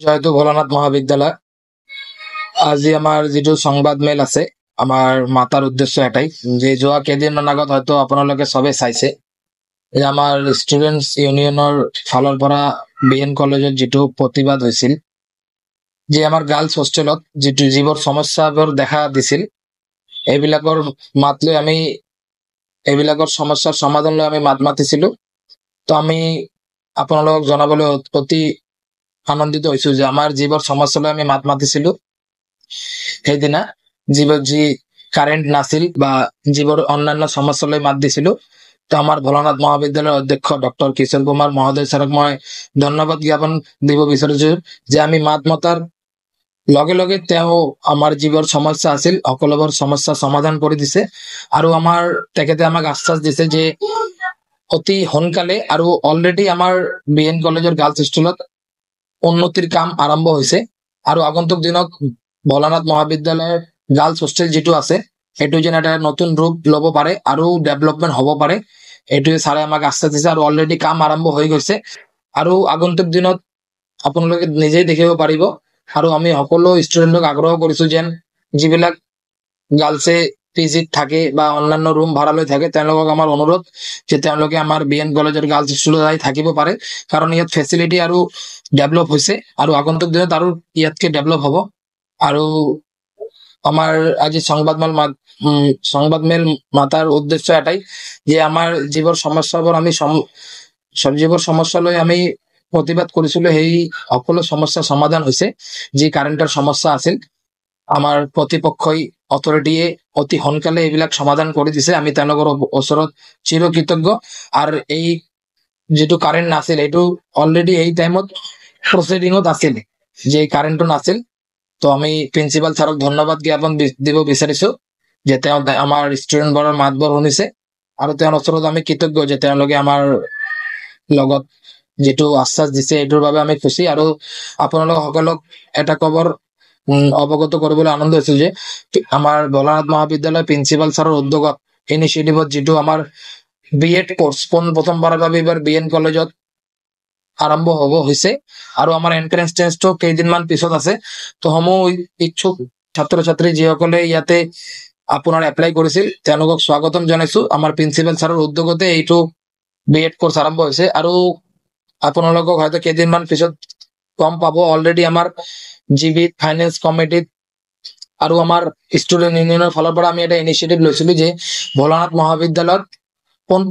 জয়তু ভোলানাথ মহাবিদ্যালয়। আজি আমাৰ যিটো সংবাদ মেল আছে, আমাৰ মাতাৰ উদ্দেশ্য এটাই যে যোৱা কেইদিনমান আগত হয়তো আপোনালোকে চবে চাইছে যে আমাৰ ষ্টুডেণ্টছ ইউনিয়নৰ ফালৰ পৰা BN কলেজত যিটো প্ৰতিবাদ হৈছিল, যে আমাৰ গাৰ্লছ হোষ্টেলত যিবোৰ সমস্যাবোৰ দেখা দিছিল, এইবিলাকৰ মাত লৈ আমি এইবিলাকৰ সমস্যাৰ সমাধান লৈ আমি মাত মাতিছিলো। তো আমি আপোনালোকক জনাবলৈ অতি আনন্দিত হৈছো যে আমাৰ যিবোৰ সমস্যা লৈ আমি মাত মাতিছিলো, সেইদিনা যি কাৰেণ্ট নাছিল বা যিবোৰ অন্যান্য সমস্যা লৈ মাত দিছিলো, তো আমাৰ ভোলানাথ মহাবিদ্যালয়ৰ অধ্যক্ষ ডক্টৰ কিশোৰ কুমাৰ মহোদয় ছাৰক মই ধন্যবাদ জ্ঞাপন দিব বিচাৰিছো যে আমি মাত মতাৰ লগে লগে তেওঁ আমাৰ যিবোৰ সমস্যা আছিল সকলোবোৰ সমস্যা সমাধান কৰি দিছে আৰু তেখেতে আমাক আশ্বাস দিছে যে অতি সোনকালে আৰু অলৰেডি আমাৰ BN কলেজৰ গাৰ্লছ হোষ্টেলত উন্নতিৰ কাম আৰম্ভ হৈছে আৰু আগন্তুক দিনত ভোলানাথ মহাবিদ্যালয়ৰ গাৰ্লছ হোষ্টেল যিটো আছে সেইটো যেন এটা নতুন ৰূপ ল'ব পাৰে আৰু ডেভেলপমেণ্ট হ'ব পাৰে, এইটোৱে ছাৰে আমাক আশ্বাস দিছে আৰু অলৰেডি কাম আৰম্ভ হৈ গৈছে আৰু আগন্তুক দিনত আপোনালোকে নিজেই দেখিব পাৰিব। আৰু আমি সকলো ষ্টুডেণ্টক আগ্ৰহ কৰিছো যেন যিবিলাক গাৰ্লছে PGত থাকে বা অন্যান্য ৰুম ভাড়া লৈ থাকে, তেওঁলোকক আমাৰ অনুৰোধ যে তেওঁলোকে আমাৰ BN কলেজৰ গাৰ্লছ হোষ্টেলত থাকিব পাৰে, কাৰণ ইয়াত ফেচিলিটি আৰু ডেভেলপ হৈছে আৰু আগন্তুক দিনত আৰু ইয়াতকে ডেভেলপ হ'ব। আৰু আমাৰ আজি সংবাদ মেল মাতাৰ উদ্দেশ্য এটাই যে আমাৰ যিবোৰ সমস্যাবোৰ যিবোৰ সমস্যা লৈ আমি প্ৰতিবাদ কৰিছিলো, সেই সকলো সমস্যা সমাধান হৈছে। যি কাৰেণ্টৰ সমস্যা আছিল, আমাৰ প্ৰতিপক্ষই অথৰিটিয়ে অতি সোনকালে এইবিলাক সমাধান কৰি দিছে, আমি তেওঁলোকৰ ওচৰত চিৰকৃতজ্ঞ। আৰু এই যিটো কাৰেণ্ট নাছিল, এইটো অলৰেডি এই টাইমত প্ৰচিডিঙত আছিল, যে কাৰেণ্টটো নাছিল। তো আমি প্ৰিন্সিপাল ছাৰক ধন্যবাদ জ্ঞাপন দিব বিচাৰিছো যে তেওঁ আমাৰ ষ্টুডেণ্টবোৰৰ মাতবোৰ শুনিছে আৰু তেওঁৰ ওচৰত আমি কৃতজ্ঞ যে তেওঁলোকে আমাৰ লগত যিটো আশ্বাস দিছে এইটোৰ বাবে আমি খুশি। আৰু আপোনালোক সকলক এটা খবৰ অৱগত কৰিবলৈ আনন্দ হৈছিল যে আমাৰ ভোলানাথ মহাবিদ্যালয় প্ৰিন্সিপাল ছাৰৰ উদ্যোগত ইনিচিয়েটিভত যিটো আমাৰ B.Ed কোৰ্স প্ৰথমবাৰৰ বাবে এইবাৰ BN কলেজত আৰম্ভ হ'ব হৈছে আৰু আমাৰ এন্ট্ৰেন্স টেষ্টটো কেইদিনমান পিছত আছে। তো সমূহ ইচ্ছুক ছাত্ৰ ছাত্ৰী যিসকলে ইয়াতে আপোনাৰ এপ্লাই কৰিছিল তেওঁলোকক স্বাগতম জনাইছো। আমাৰ প্ৰিন্সিপাল ছাৰৰ উদ্যোগতে এইটো B.Ed কোৰ্স আৰম্ভ হৈছে আৰু আপোনালোকক হয়তো কেইদিনমান পিছত গম পাব। অলৰেডি আমাৰ GB ফাইনেন্স কমিটিত আৰু আমাৰ ষ্টুডেণ্ট ইউনিয়নৰ ফালৰ পৰা আমি এটা ইনিচিয়েটিভ লৈছিলো যে ভোলানাথ মহাবিদ্যালয়ত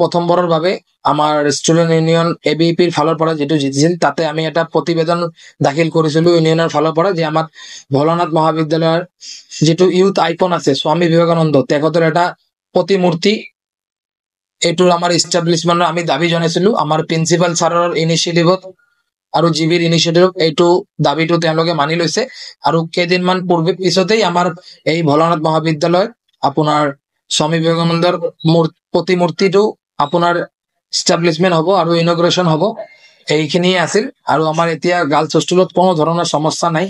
প্ৰথমবাৰৰ বাবে আমাৰ ষ্টুডেণ্ট ইউনিয়ন ABP-ৰ ফালৰ পৰা যিটো জিতিছিল, তাতে আমি এটা প্ৰতিবেদন দাখিল কৰিছিলো ইউনিয়নৰ ফালৰ পৰা যে আমাৰ ভোলানাথ মহাবিদ্যালয়ৰ যিটো ইউথ আইকন আছে স্বামী বিবেকানন্দ, তেখেতৰ এটা প্ৰতিমূৰ্তি, এইটোৰ আমাৰ ইষ্টাব্লিছমেণ্টৰ আমি দাবী জনাইছিলো আমাৰ প্ৰিন্সিপাল ছাৰৰ ইনিচিয়েটিভত আৰু GBৰ ইনিচিয়েটিভত। এইটো দাবীটো তেওঁলোকে মানি লৈছে আৰু কেইদিনমান পিছতেই আমাৰ এই ভোলানাথ মহাবিদ্যালয় আপোনাৰ স্বামী বিবেকানন্দৰ প্ৰতিমূৰ্তিটো আপোনাৰ ইষ্টাব্লিছমেণ্ট হ'ব আৰু ইনগ্ৰেশ্যন হ'ব। এইখিনিয়ে আছিল আৰু আমাৰ এতিয়া গাৰ্লছ হোষ্টেলত কোনো ধৰণৰ সমস্যা নাই।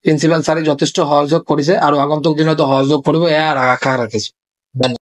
প্ৰিন্সিপাল ছাৰে যথেষ্ট সহযোগ কৰিছে আৰু আগন্তুক দিনতো সহযোগ কৰিব, এয়া আশা ৰাখিছো। ধন্যবাদ।